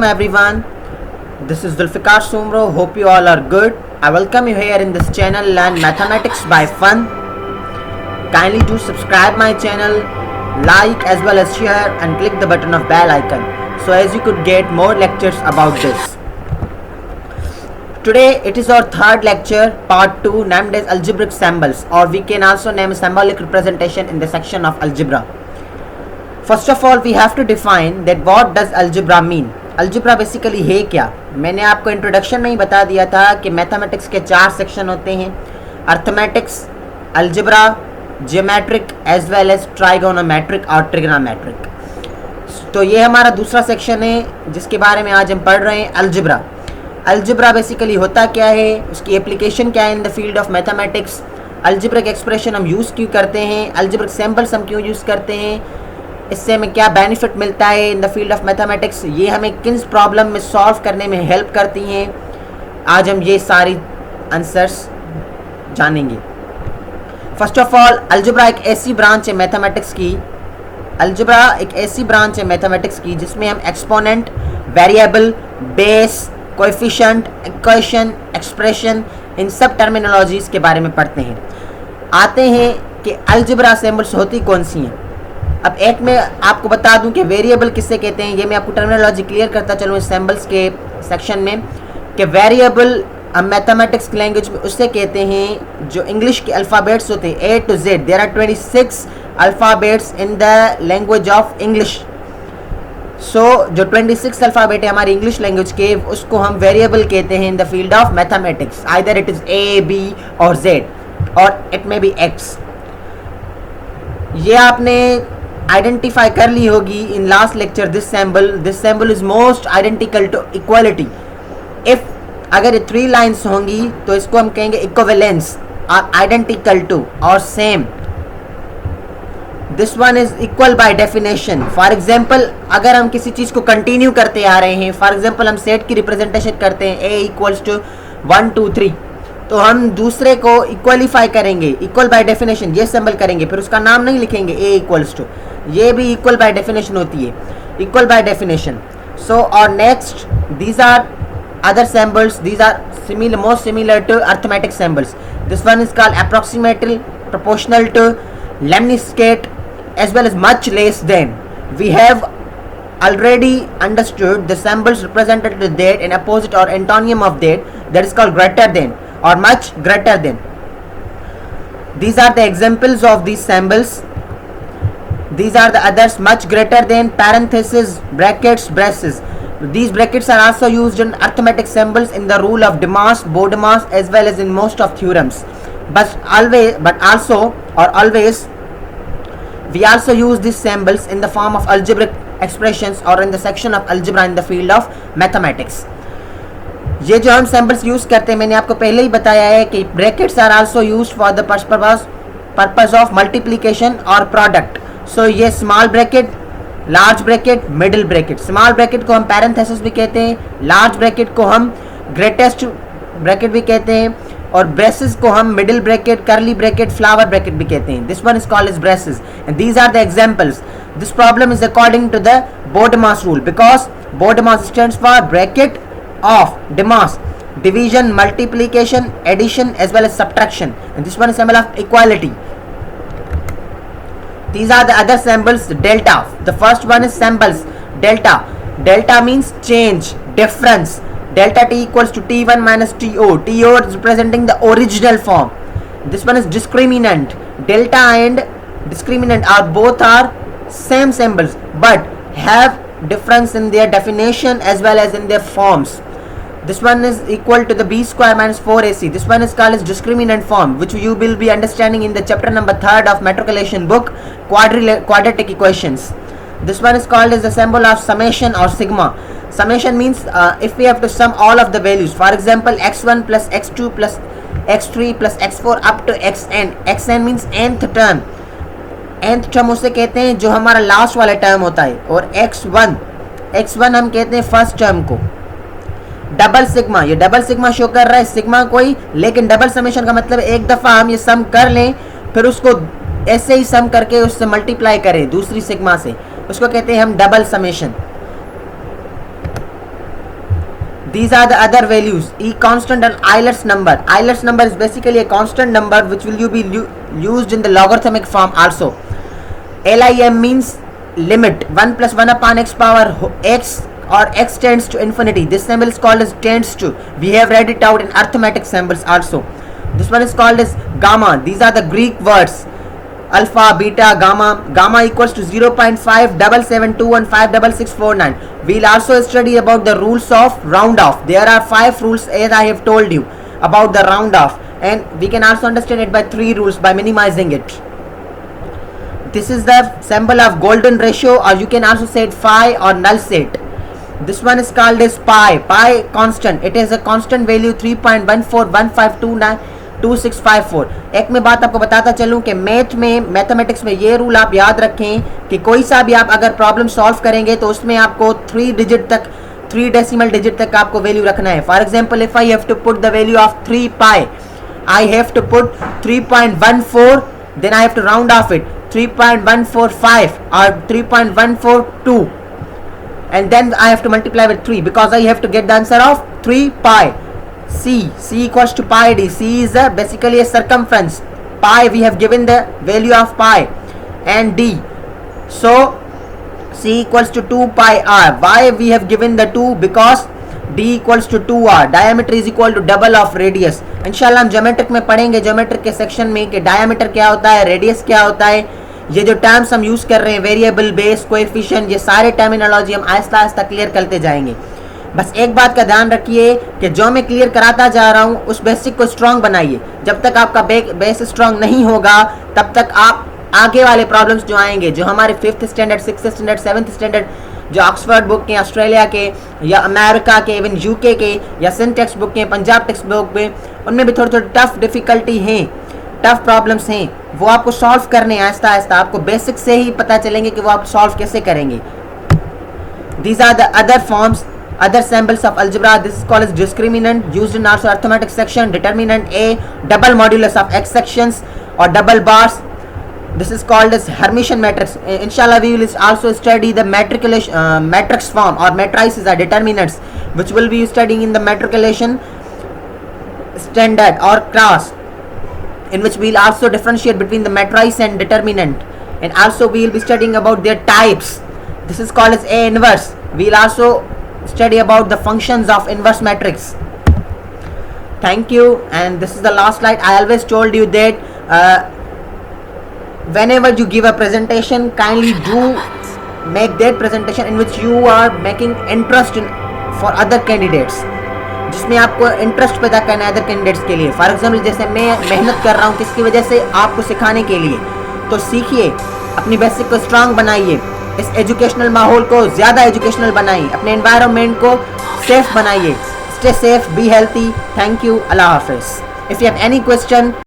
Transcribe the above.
Everyone, this is Zulfikar Sumro. Hope you all are good. I welcome you here in this channel Learn Mathematics by Fun. Kindly do subscribe my channel, like as well as share and click the button of bell icon so as you could get more lectures about this. Today it is our third lecture, part 2, named as algebraic symbols, or we can also name symbolic representation in the section of algebra. First of all, we have to define that what does algebra mean. Algebra basically है क्या. मैंने आपको introduction में ही बता दिया था कि mathematics के 4 सेक्शन होते हैं: arithmetics, algebra, geometric as well as trigonometric और ट्रिग्नोमेट्रिक. तो ये हमारा दूसरा सेक्शन है जिसके बारे में आज हम पढ़ रहे हैं, अलजेब्रा. अलजेब्रा बेसिकली होता क्या है, उसकी एप्लीकेशन क्या है इन the field of mathematics, algebraic expression हम यूज़ क्यों करते हैं, अलजेब्रिक सिंबल्स हम क्यों यूज़ करते हैं, इससे हमें क्या बेनिफिट मिलता है इन द फील्ड ऑफ मैथमेटिक्स, ये हमें किन प्रॉब्लम में सॉल्व करने में हेल्प करती हैं. आज हम ये सारी आंसर्स जानेंगे. फर्स्ट ऑफ ऑल, अलजेब्रा एक ऐसी ब्रांच है मैथमेटिक्स की, अलजेब्रा एक ऐसी ब्रांच है मैथमेटिक्स की जिसमें हम exponent, variable, base, coefficient, equation, expression, इन सब टर्मिनोलॉजीज़ के बारे में पढ़ते हैं. आते हैं कि अलजेब्रा सिंबल्स होती कौन सी हैं. अब एक मैं आपको बता दूं कि वेरिएबल किससे कहते हैं, ये मैं आपको टर्मिनोलॉजी क्लियर करता चलूँ इस सिंबल्स के सेक्शन में, कि वेरिएबल हम मैथमेटिक्स की लैंग्वेज में उससे कहते हैं जो इंग्लिश के अल्फ़ाबेट्स होते हैं A to Z. There are 26 alphabets in the language of English. So जो 26 अल्फ़ाबेट है हमारी इंग्लिश लैंग्वेज के, उसको हम वेरिएबल कहते हैं in the field of mathematics. Either it is A, B और Z, और इट मे बी X. ये आपने आइडेंटिफाई कर ली होगी in last lecture. This symbol is most identical to equality. If अगर ये 3 लाइन्स होंगी तो इसको हम कहेंगे इक्विवेलेंस, और आइडेंटिकल टू और same. This one is equal by definition. For example, अगर हम किसी चीज़ को कंटिन्यू करते आ रहे हैं, फॉर एग्जाम्पल हम सेट की रिप्रेजेंटेशन करते हैं A इक्वल्स टू 1 2 3, तो हम दूसरे को इक्वलीफाई करेंगे, इक्वल बाय डेफिनेशन ये सिंबल करेंगे, फिर उसका नाम नहीं लिखेंगे A इक्वल्स टू. ये भी इक्वल बाय डेफिनेशन होती है, इक्वल बाय डेफिनेशन. सो और next, these are other symbols. These are most similar to arithmetic symbols. This one is called approximatal, proportional to, lemniscate, as well as much less than. We have already understood the symbols represented with that and opposite or antonym of that is called greater than or much greater than. These are the examples of these symbols. These are the others: much greater than, parentheses, brackets, braces. These brackets are also used in arithmetic symbols in the rule of Demas, Bodemas, as well as in most of theorems. But always, we also use these symbols in the form of algebraic expressions or in the section of algebra in the field of mathematics. ये जो हम symbols use करते हैं, मैंने आपको पहले ही बताया है कि brackets are also used for the purpose of multiplication or product. So ये small bracket, large bracket, middle bracket. Small bracket को हम पैरेंथेसिस भी कहते हैं, लार्ज ब्रैकेट को हम ग्रेटेस्ट ब्रैकेट भी कहते हैं, और ब्रेसेस को हम middle bracket, curly bracket, flower bracket भी कहते हैं. This one is called as braces and these are the examples. This problem is according to the BODMAS rule, because BODMAS stands for bracket of DMAS, division, multiplication, addition as well as subtraction, and this one is symbol of equality. These are the other symbols. Delta. The first one is symbols. Delta. Delta means change, difference. Delta T equals to T1 minus TO. TO is representing the original form. This one is discriminant. Delta and discriminant are same symbols, but have difference in their definition as well as in their forms. This one is equal to the b square minus 4ac. This one is called as discriminant form, which you will be understanding in the chapter number 3 of matriculation book, quadratic equations. This one is called as the symbol of summation or sigma. Summation means if we have to sum all of the values. For example, x1 plus x2 plus x3 plus x4 up to xn. xn means nth term. nth term उसे कहते हैं जो हमारा last वाला term होता है, और x1 हम कहते हैं फर्स्ट टर्म को. डबल सिग्मा, ये डबल सिग्मा शो कर रहा है, सिग्मा कोई, लेकिन डबल समेशन का मतलब एक दफ़ा हम ये सम कर लें, फिर उसको ऐसे ही सम करके उससे मल्टीप्लाई करें दूसरी सिग्मा से, उसको कहते हैं हम double summation. These are the other values: E constant and Euler's number. Euler's number is basically a constant number which will be used in the logarithmic form also. LIM means limit 1 plus 1 upon x power x, or x tends to infinity. This symbol is called as tends to. We have read it out in arithmetic symbols also. This one is called as gamma. These are the Greek words: alpha, beta, gamma. Gamma equals to 0.5772156649. We'll also study about the rules of round off. There are 5 rules as I have told you about the round off, and we can also understand it by 3 rules by minimizing it. This is the symbol of golden ratio, or you can also say it phi or null set. This one is called as pi. Pi constant. It is a constant value 3.1415292654. एक में बात आपको बताता चलूं कि mathematics में ये rule आप याद रखें कि कोई सा भी आप अगर प्रॉब्लम सॉल्व करेंगे तो उसमें आपको 3 डेसिमल डिजिट तक आपको वैल्यू रखना है. For example, if I have to put the value of 3 pi, I have to put 3.14, then I have to round off it 3.145 or 3.142, and then I have to multiply with 3 because I have to get the answer of 3 pi. C equals to pi d. C is basically a circumference. Pi, we have given the value of pi, and d. So C equals to 2 pi r. Why we have given the 2? Because d equals to 2r. Diameter is equal to double of radius. इंशाल्लाह हम geometric में पढ़ेंगे, geometric के section में, कि diameter क्या होता है, रेडियस क्या होता है. ये जो टर्म्स हम यूज कर रहे हैं, वेरिएबल, बेस, कोएफिशिएंट, ये सारे टर्मिनोलॉजी हम आहिस्ता आहिस्ता क्लियर करते जाएंगे. बस एक बात का ध्यान रखिए कि जो मैं क्लियर कराता जा रहा हूँ उस बेसिक को स्ट्रांग बनाइए. जब तक आपका बेस स्ट्रांग नहीं होगा तब तक आप आगे वाले प्रॉब्लम्स जो आएंगे, जो हमारे 5th standard, 6th standard, 7th standard, जो ऑक्सफोर्ड बुक के, ऑस्ट्रेलिया के या अमेरिका के, इवन यूके के, या सिंध टेक्स्ट बुक के, पंजाब टेक्स्ट बुक में, उनमें भी थोड़ी थोड़ी टफ डिफिकल्टी हैं, टफ प्रॉब्लम्स हैं. वो आपको सॉल्व करने आहिस्ता आहिस्ता, आपको बेसिक से ही पता चलेंगे कि वो आप सॉल्व कैसे करेंगे. These are the other forms, other symbols of algebra. This is called as discriminant, used in also arithmetic section. Determinant A, double modulus of x sections or double bars. This is called as Hermitian matrix. Inshallah we will also study the matrix form or matrices are determinants, which will be studying in the matriculation standard or class, in which we will also differentiate between the matrice and determinant, and also we will be studying about their types. This is called as A inverse. We will also study about the functions of inverse matrix. Thank you, and this is the last slide. I always told you that whenever you give a presentation, kindly do make that presentation in which you are making interest in for other candidates, जिसमें आपको interest पैदा करना है other candidates के लिए. For example, जैसे मैं मेहनत कर रहा हूँ किसकी वजह से, आपको सिखाने के लिए. तो सीखिए, अपनी बेसिक को स्ट्रांग बनाइए, इस एजुकेशनल माहौल को ज़्यादा एजुकेशनल बनाइए, अपने एनवायरनमेंट को सेफ बनाइए. Stay safe, be healthy. Thank you. अल्लाह हाफिज़. If you have any question